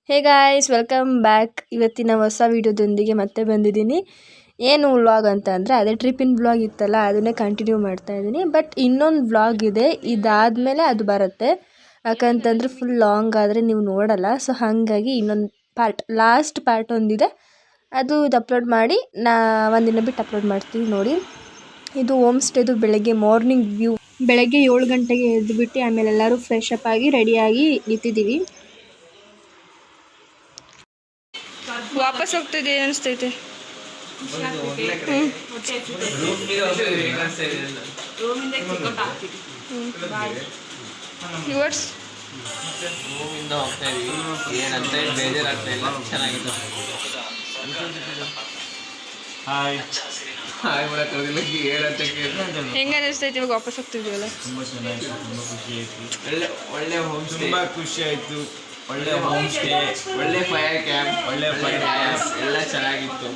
ಹೇ guys, welcome back. ಇವತ್ತಿನ ಹೊಸ ವೀಡಿಯೋದೊಂದಿಗೆ ಮತ್ತೆ ಬಂದಿದ್ದೀನಿ. ಏನು ವ್ಲಾಗ್ ಅಂತ ಅಂದರೆ ಅದೇ ಟ್ರಿಪ್ಪಿನ ವ್ಲಾಗ್ ಇತ್ತಲ್ಲ, ಅದನ್ನೇ ಕಂಟಿನ್ಯೂ ಮಾಡ್ತಾ ಇದ್ದೀನಿ. ಬಟ್ ಇನ್ನೊಂದು ವ್ಲಾಗ್ ಇದೆ, ಇದಾದಮೇಲೆ ಅದು ಬರುತ್ತೆ. ಯಾಕಂತಂದರೆ ಫುಲ್ ಲಾಂಗ್ ಆದರೆ ನೀವು ನೋಡಲ್ಲ. ಸೊ ಹಾಗಾಗಿ ಇನ್ನೊಂದು ಲಾಸ್ಟ್ ಪಾರ್ಟ್ ಒಂದಿದೆ, ಇದು ಅಪ್ಲೋಡ್ ಮಾಡಿ ಒಂದಿನ ಬಿಟ್ಟು ಅಪ್ಲೋಡ್ ಮಾಡ್ತೀವಿ. ನೋಡಿ, ಇದು ಹೋಮ್ ಸ್ಟೇದು ಬೆಳಗ್ಗೆ ಮಾರ್ನಿಂಗ್ ವ್ಯೂ. ಬೆಳಗ್ಗೆ 7 ಗಂಟೆಗೆ ಎದ್ದುಬಿಟ್ಟು ಆಮೇಲೆ ಎಲ್ಲರೂ ಫ್ರೆಶ್ ಅಪ್ ಆಗಿ ರೆಡಿಯಾಗಿ ನಿಂತಿದ್ದೀವಿ. ವಾಪಸ್ ಹೋಗ್ತಿದ್ದೆ ಅನಿಸ್ತೈತೆ. ಯುವರ್ಸ್ ಹೆಂಗ ಅನಿಸ್ತೈತಿ ಇವಾಗ ವಾಪಸ್ ಹೋಗ್ತಿದ್ದೀವಲ್ಲ? ತುಂಬಾ ಖುಷಿ ಆಯ್ತು. ಒಳ್ಳೆ ಹೋಮ್ ಸ್ಟೇ, ಒಳ್ಳೆ ಫೈರ್ ಕ್ಯಾಂಪ್, ಒಳ್ಳೆ ಫೈರ್ ಡ್ಯಾನ್ಸ್ ಎಲ್ಲ ಚೆನ್ನಾಗಿತ್ತು.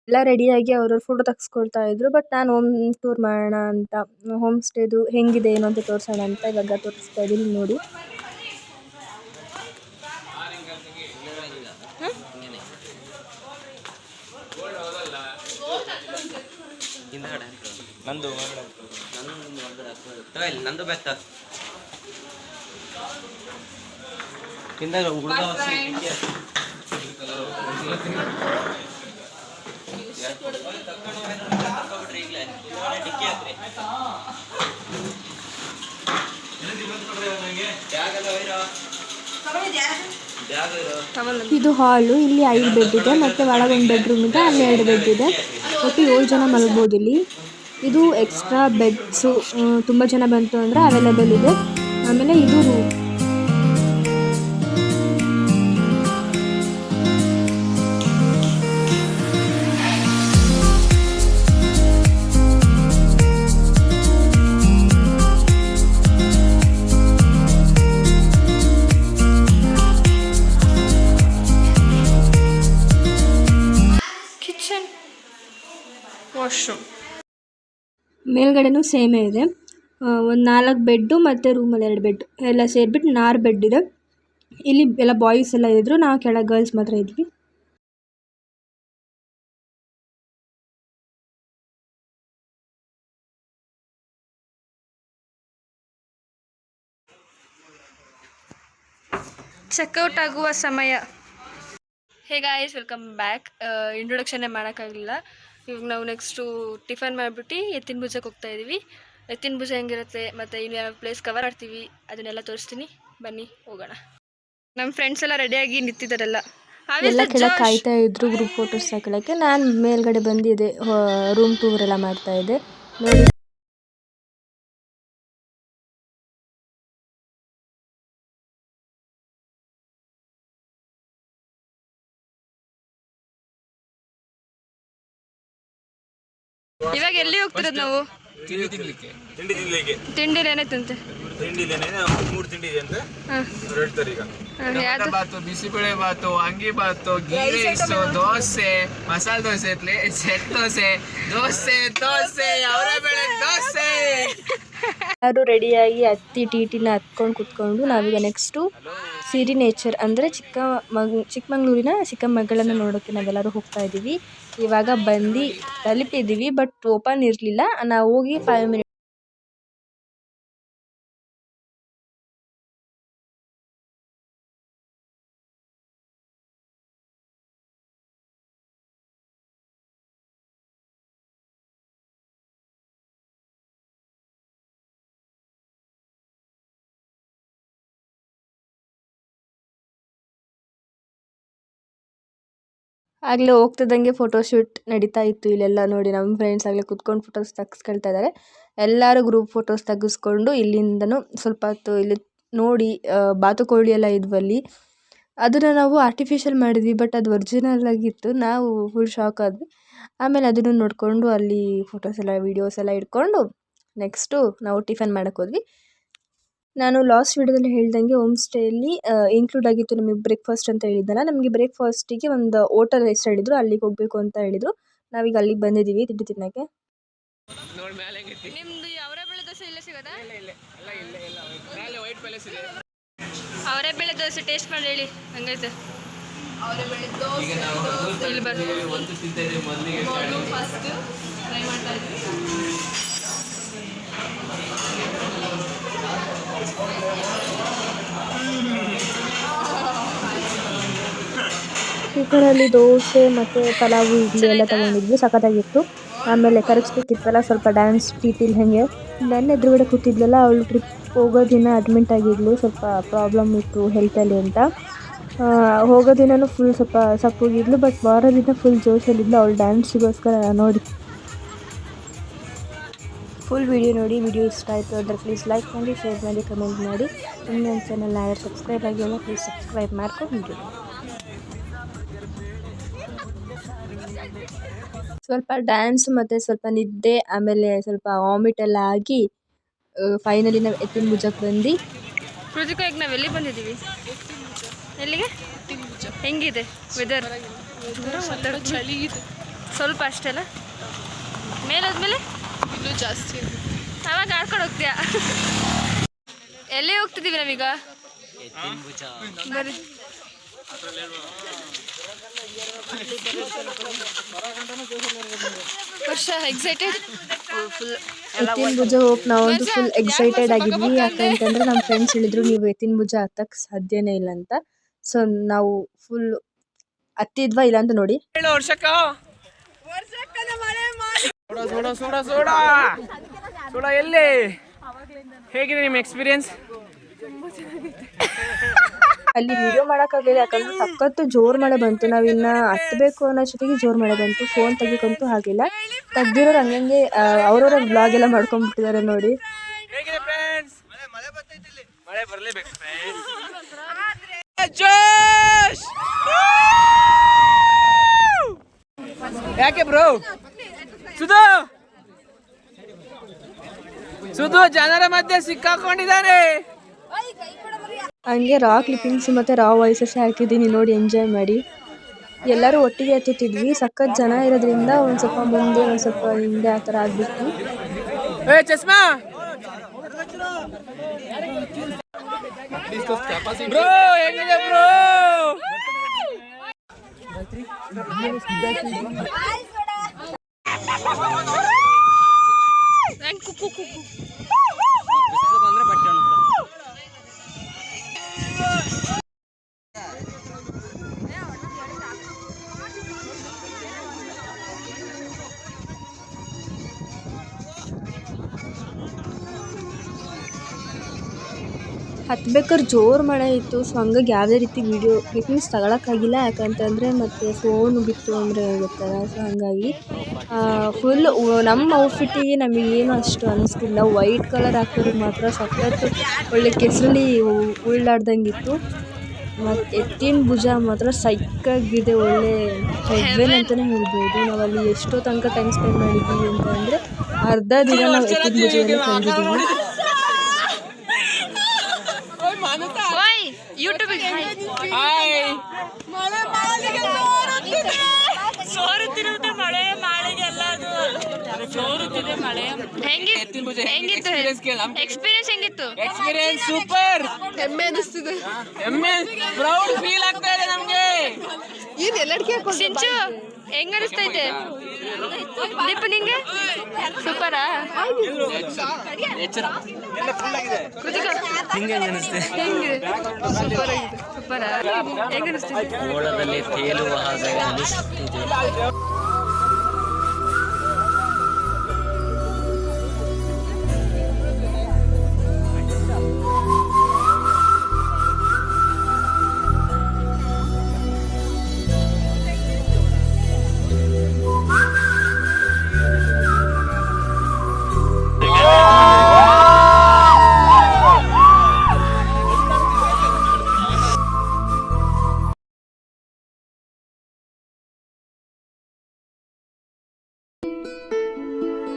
ಎಲ್ಲ ರೆಡಿಯಾಗಿ ಅವ್ರವ್ರು ಫೋಟೋ ತೆಗೆಸ್ಕೊಳ್ತಾ ಇದ್ರು. ಬಟ್ ನಾನು ಹೋಮ್ ಟೂರ್ ಮಾಡೋಣ ಅಂತ, ಹೋಮ್ ಸ್ಟೇದು ಹೆಂಗಿದೆ ಏನು ಅಂತ ತೋರಿಸೋಣ ಅಂತ ಇವಾಗ ತೋರಿಸ್ತಾ ಇದ್ದೀನಿ. ನೋಡಿ, ನಂದು ಬೆತ್ತ ಇದು ಹಾಲು. ಇಲ್ಲಿ 5 ಬೆಡ್ ಇದೆ, ಮತ್ತು ಒಳಗೊಂದು ಬೆಡ್ರೂಮ್ ಇದೆ, ಅಲ್ಲಿ 2 ಬೆಡ್ ಇದೆ. ಒಟ್ಟು 7 ಜನ ಮಲಗ್ಬೋದು ಇಲ್ಲಿ. ಇದು ಎಕ್ಸ್ಟ್ರಾ ಬೆಡ್ಸು, ತುಂಬ ಜನ ಬಂತು ಅಂದರೆ ಅವೈಲೇಬಲ್ ಇದೆ. ಆಮೇಲೆ ಇದು ರೂಮ್. Kitchen, washroom. ಮೇಲ್ಗಡೆನೂ ಸೇಮೇ ಇದೆ. ಒಂದು 4 ಬೆಡ್ಡು ಮತ್ತು ರೂಮಲ್ಲಿ 2 ಬೆಡ್ ಎಲ್ಲ ಸೇರಿಬಿಟ್ಟು 6 ಬೆಡ್ ಇದೆ. ಇಲ್ಲಿ ಎಲ್ಲ ಬಾಯ್ಸ್ ಎಲ್ಲ ಇದ್ದರು, ನಾವು ಕೆಳಗೆ ಗರ್ಲ್ಸ್ ಮಾತ್ರ ಇದ್ವಿ. ಚೆಕ್ಔಟ್ ಆಗುವ ಸಮಯ. Hey guys, welcome back. ಇಂಟ್ರೊಡಕ್ಷನ್ನೇ ಮಾಡೋಕ್ಕಾಗಲಿಲ್ಲ. ಇವಾಗ ನಾವು ನೆಕ್ಸ್ಟು ಟಿಫನ್ ಮಾಡಿಬಿಟ್ಟು ಎತ್ತಿನ ಭುಜಕ್ಕೆ ಹೋಗ್ತಾ ಇದ್ದೀವಿ. ಎತ್ತಿನ ಭುಜ ಹೆಂಗಿರುತ್ತೆ ಮತ್ತು ಇನ್ನು ಯಾವ ಪ್ಲೇಸ್ ಕವರ್ ಮಾಡ್ತೀವಿ ಅದನ್ನೆಲ್ಲ ತೋರಿಸ್ತೀನಿ, ಬನ್ನಿ ಹೋಗೋಣ. ನಮ್ಮ ಫ್ರೆಂಡ್ಸ್ ಎಲ್ಲ ರೆಡಿಯಾಗಿ ನಿಂತಿದ್ದಾರಲ್ಲ, ಎಲ್ಲ ಕೆಳಗೆ ಕಾಯ್ತಾ ಇದ್ರು ಗ್ರೂಪ್ ಫೋಟೋಸ್ ತಗೊಳ್ಳೋಕ್ಕೆ. ನಾನು ಮೇಲ್ಗಡೆ ಬಂದಿದ್ದೆ, ರೂಮ್ ಟೂರ್ ಎಲ್ಲ ಮಾಡ್ತಾ ಇದ್ದೆ. ನೋಡಿ, ಇವಾಗ ಎಲ್ಲಿ ಹೋಗ್ತಿರೋದು ನಾವು? ತಿಂಡಿ ಏನಾಯ್ತಂತೆ? ಮೂರು ತಿಂಡಿ ಇದೆ ಅಂತ ಹೇಳ್ತಾರೆ ಈಗ. ಬಾತು, ಬಿಸಿಬೇಳೆ ಬಾತು, ಅಂಗಿ ಬಾತು, ಗೀ ರೈಸು, ದೋಸೆ, ಮಸಾಲೆ ದೋಸೆ, ಸೆಟ್ ದೋಸೆ, ದೋಸೆ ದೋಸೆ, ಅವರ ಬೆಳೆ ದೋಸೆ. ಎಲ್ಲರೂ ರೆಡಿಯಾಗಿ ಹತ್ತಿ ಟಿಟಿನ ಹತ್ಕೊಂಡು ಕುತ್ಕೊಂಡು ನಾವೀಗ ನೆಕ್ಸ್ಟು ಸಿರಿ ನೇಚರ್ ಅಂದರೆ ಚಿಕ್ಕಮಂಗ್ಳೂರಿನ ಚಿಕ್ಕಮಗಳನ್ನ ನೋಡೋಕ್ಕೆ ನಾವೆಲ್ಲರೂ ಹೋಗ್ತಾ ಇದ್ದೀವಿ. ಇವಾಗ ಬಂದು ತಲುಪಿದ್ದೀವಿ, ಬಟ್ ಓಪನ್ ಇರಲಿಲ್ಲ. ನಾವು ಹೋಗಿ 5 ಮಿನಿಟ್ಸ್. ಆಗಲೇ ಹೋಗ್ತಿದ್ದಂಗೆ ಫೋಟೋಶೂಟ್ ನಡೀತಾ ಇತ್ತು ಇಲ್ಲೆಲ್ಲ. ನೋಡಿ, ನಮ್ಮ ಫ್ರೆಂಡ್ಸ್ ಆಗಲೇ ಕುತ್ಕೊಂಡು ಫೋಟೋಸ್ ತೆಗೆಸ್ಕೊಳ್ತಾ ಇದ್ದಾರೆ. ಎಲ್ಲರೂ ಗ್ರೂಪ್ ಫೋಟೋಸ್ ತೆಗೆಸ್ಕೊಂಡು ಇಲ್ಲಿಂದನೂ ಸ್ವಲ್ಪ ಹೊತ್ತು ಇಲ್ಲಿ ನೋಡಿ, ಬಾತುಕೋಳಿ ಎಲ್ಲ ಇದ್ವಲ್ಲಿ. ಅದನ್ನು ನಾವು ಆರ್ಟಿಫಿಷಿಯಲ್ ಮಾಡಿದ್ವಿ, ಬಟ್ ಅದು ಒರಿಜಿನಲ್ ಆಗಿತ್ತು. ನಾವು ಫುಲ್ ಶಾಕ್ ಆದ್ವಿ. ಆಮೇಲೆ ಅದನ್ನು ನೋಡಿಕೊಂಡು ಅಲ್ಲಿ ಫೋಟೋಸ್ ಎಲ್ಲ ವೀಡಿಯೋಸ್ ಎಲ್ಲ ಇಟ್ಕೊಂಡು ನೆಕ್ಸ್ಟು ನಾವು ಟಿಫನ್ ಮಾಡೋಕ್ಕೆ ಹೋದ್ವಿ. ನಾನು ಲಾಸ್ಟ್ ವಿಡಿಯೋದಲ್ಲಿ ಹೇಳ್ದಂಗೆ ಹೋಮ್ ಸ್ಟೇಯಲ್ಲಿ ಇನ್ಕ್ಲೂಡ್ ಆಗಿತ್ತು ನಮಗೆ ಬ್ರೇಕ್ಫಾಸ್ಟ್ ಅಂತ ಹೇಳಿದ್ದಲ್ಲ. ನಮಗೆ ಬ್ರೇಕ್ಫಾಸ್ಟಿಗೆ ಒಂದು ಹೋಟೆಲ್ ಹೆಸರು ಹೇಳಿದ್ರು, ಅಲ್ಲಿಗೆ ಹೋಗಬೇಕು ಅಂತ ಹೇಳಿದರು. ನಾವೀಗ ಅಲ್ಲಿಗೆ ಬಂದಿದ್ದೀವಿ ತಿಂಡಿ ತಿನ್ನೋಕ್ಕೆ. ನಿಮ್ಮದು ಅವರೇ ಬೆಳೆ ದೋಸೆ ಇಲ್ಲೇ ಸಿಗೋದಾ? ಅವರೇ ಬೇಳೆ ದೋಸೆ ಟೇಸ್ಟ್ ಮಾಡಿ ಹೇಳಿ ಹಂಗೈತೆ. ಈಗ ನಾವು ಇಲ್ಲಿ ಬರ್ರಿ. ಒಂದು ತಿಂತಿದ್ದೀವಿ ಮೊದಲಿಗೆ ಫಸ್ಟ್ ಟ್ರೈ ಮಾಡ್ತಾ ಇದ್ವಿ. ಕುಕ್ಕರಲ್ಲಿ ದೋಸೆ ಮತ್ತು ಪಲಾವು ಇಡ್ಲಿ ಎಲ್ಲ ತೊಗೊಂಡಿದ್ವಿ, ಸಖತ್ತಾಗಿತ್ತು. ಆಮೇಲೆ ಕರಗಿಸ್ಬೇಕಿತ್ತಲ್ಲ ಸ್ವಲ್ಪ ಡ್ಯಾನ್ಸ್ ಟೀಟಿಲ್ ಹಾಗೆ. ನನ್ನ ಎದುರುಗಡೆ ಕೂತಿದ್ಲಲ್ಲ ಅವಳು ಟ್ರಿಪ್ ಹೋಗೋ ದಿನ ಅಡ್ಮಿಂಟ್ ಆಗಿದ್ಲು, ಸ್ವಲ್ಪ ಪ್ರಾಬ್ಲಮ್ ಇತ್ತು ಹೆಲ್ತಲ್ಲಿ ಅಂತ. ಹೋಗೋ ದಿನವೂ ಫುಲ್ ಸ್ವಲ್ಪ ಸಪ್ಪಗಿದ್ಲು, ಬಟ್ ವಾರದಿಂದ ಫುಲ್ ಜೋಶಲ್ಲಿದ್ಲು ಅವಳು ಡ್ಯಾನ್ಸಿಗೋಸ್ಕರ. ನೋಡಿ ಫುಲ್ ವಿಡಿಯೋ ನೋಡಿ. ವಿಡಿಯೋ ಇಷ್ಟ ಆಯಿತು ಅಂದರೆ ಪ್ಲೀಸ್ ಲೈಕ್ ಮಾಡಿ, ಶೇರ್ ಮಾಡಿ, ಕಮೆಂಟ್ ಮಾಡಿ. ನನ್ನ ಚಾನಲ್ನ ಯಾರು ಸಬ್ಸ್ಕ್ರೈಬ್ ಆಗಿಲ್ಲ ಪ್ಲೀಸ್ ಸಬ್ಸ್ಕ್ರೈಬ್ ಮಾಡ್ಕೊಂಡು. ಸ್ವಲ್ಪ ಡ್ಯಾನ್ಸ್ ಮತ್ತು ಸ್ವಲ್ಪ ನಿದ್ದೆ, ಆಮೇಲೆ ಸ್ವಲ್ಪ ವಾಮಿಟ್ ಎಲ್ಲ ಆಗಿ ಫೈನಲಿ ನಾವು ಎತ್ತಿನ ಭುಜಕ್ಕೆ ಬಂದು. ಕೃತಿಕಾ ಈಗ ನಾವು ಎಲ್ಲಿ ಬಂದಿದ್ದೀವಿ? ಎಲ್ಲಿಗೆ? ಹೆಂಗಿದೆ ವೆದರ್? ಚಳಿ ಇದೆ ಸ್ವಲ್ಪ ಅಷ್ಟೆಲ್ಲ. ಮೇಲಾದ್ಮೇಲೆ ಇನ್ನೂ ಜಾಸ್ತಿ. ಅವಾಗ ಆಡ್ಕೊಂಡು ಹೋಗ್ತೀಯಾ? ಎಲ್ಲಿ ಹೋಗ್ತಿದ್ದೀವಿ ನಾವೀಗ? ಬರ್ರಿ. ವರ್ಷ ಎಕ್ಸೈಟೆಡ್ ಎತ್ತಿನ ಭುಜ ಹೋಗಿ ನಾವಂತೂ ಫುಲ್ ಎಕ್ಸೈಟೆಡ್ ಆಗಿದ್ವಿ. ಯಾಕಂತಂದ್ರೆ ನಮ್ಮ ಫ್ರೆಂಡ್ಸ್ ಹೇಳಿದ್ರು ನೀವು ಎತ್ತಿನ ಭುಜ ಹತ್ತಕ್ಕೆ ಸಾಧ್ಯನೇ ಇಲ್ಲ ಅಂತ. ಸೊ ನಾವು ಫುಲ್ ಹತ್ತಿದ್ವಾ ಇಲ್ಲ ಅಂತ ನೋಡಿ. ಎಲ್ಲಿ ಹೇಗಿದೆ ನಿಮ್ಮ ಎಕ್ಸ್ಪೀರಿಯನ್ಸ್? ಅಲ್ಲಿ ವಿಡಿಯೋ ಮಾಡೋಕ್ಕಾಗಲಿಲ್ಲ, ಯಾಕಂದ್ರೆ ಸಖತ್ತು ಜೋರು ಮಳೆ ಬಂತು. ನಾವಿನ್ನ ಹತ್ತಬೇಕು ಅನ್ನೋ ಜೊತೆಗೆ ಜೋರು ಮಳೆ ಬಂತು. ಫೋನ್ ತೆಗಿಕಂತೂ ಆಗಿಲ್ಲ. ತೆಗ್ದಿರೋರು ಹಂಗಂಗೆ ಅವ್ರವ್ರ ವ್ಲಾಗ್ ಎಲ್ಲ ಮಾಡ್ಕೊಂಡ್ಬಿಟ್ಟಿದ್ದಾರೆ ನೋಡಿ. ಯಾಕೆ ಬ್ರೋ? ಸುಧು ಜನರ ಮಧ್ಯೆ ಸಿಕ್ಕಾಕೊಂಡಿದ್ದಾನೆ. ಹಂಗೆ ರಾ ಕ್ಲಿಪ್ಪಿಂಗ್ಸ್ ಮತ್ತು ರಾ ವಾಯ್ಸಸ್ ಹಾಕಿದ್ದೀನಿ ನೋಡಿ, ಎಂಜಾಯ್ ಮಾಡಿ. ಎಲ್ಲರೂ ಒಟ್ಟಿಗೆ ಹತ್ತುತ್ತಿದ್ವಿ. ಸಖತ್ ಜನ ಇರೋದ್ರಿಂದ ಒಂದು ಸ್ವಲ್ಪ ಮುಂದೆ ಒಂದು ಸ್ವಲ್ಪ ಹಿಂದೆ ಆ ಥರ ಆಗ್ಬಿಟ್ಟು. ಚಸ್ಮಾ ಬ್ರೋ ಹೇಗಿದೆ ಬ್ರೋ? ಹತ್ಬೇಕಾದ್ರೆ ಜೋರು ಮಳೆ ಇತ್ತು. ಸೊ ಹಂಗಾಗಿ ಯಾವುದೇ ರೀತಿ ವೀಡಿಯೋ ಕ್ಲಿಪ್ಪಿಂಗ್ಸ್ ತಗೊಳಕ್ಕಾಗಿಲ್ಲ. ಯಾಕಂತಂದರೆ ಮತ್ತು ಫೋನ್ ಬಿತ್ತು ಅಂದರೆ ಗೊತ್ತಲ್ಲ. ಸೊ ಹಾಗಾಗಿ ಫುಲ್ ನಮ್ಮ ಔಟ್ಫಿಟ್ಟಿಗೆ ನಮಗೇನು ಅಷ್ಟು ಅನ್ನಿಸ್ತಿಲ್ಲ. ವೈಟ್ ಕಲರ್ ಹಾಕೋರಿಗೆ ಮಾತ್ರ ಸಖತ್ತು ಒಳ್ಳೆ ಕೆಸರಲ್ಲಿ ಉಳ್ಳಾಡ್ದಂಗಿತ್ತು. ಮತ್ತು ಎತ್ತಿನ ಭುಜ ಮಾತ್ರ ಸೈಕಾಗಿದೆ, ಒಳ್ಳೆ ಹೆವೆನ್ ಅಂತಲೇ ಹೇಳ್ಬೋದು. ನಾವಲ್ಲಿ ಎಷ್ಟೋ ತನಕ ಟೈಮ್ ಸ್ಪೆಂಡ್ ಮಾಡಿದ್ದೀವಿ ಅಂತ ಅಂದರೆ ಅರ್ಧ ದಿನ ನಾವು ಎತ್ತಿನ ಭುಜದಲ್ಲಿ ಕಳೆದಿದ್ದೀವಿ. ಯೂಟ್ಯೂಬಿಗೆ ಎಕ್ಸ್ಪೀರಿಯನ್ಸ್ ಹೆಂಗಿತ್ತು? Experience super. ಹೆಮ್ಮೆ ಅನಿಸ್ತಿದೆ. ಹೆಮ್ಮೆ ಪ್ರೌಡ್ ಫೀಲ್ ಆಗ್ತಾ ಇದೆ ನಮ್ಗೆ. ಏನು ಎಲ್ಲಡಿಕೆ ಸಿಂಚು ಹೆಂಗ ಅನಿಸ್ತೈತೆ? ದೀಪ ನಿಂಗೆ ಸೂಪರಾ? ಸೂಪರಾ? ಹೆಂಗ ಅನಿಸ್ತಿದೆ? ಮೋಡದಲ್ಲಿ ತೇಲುವ ಹಾಗೆ ಅನಿಸುತ್ತಿದೆ.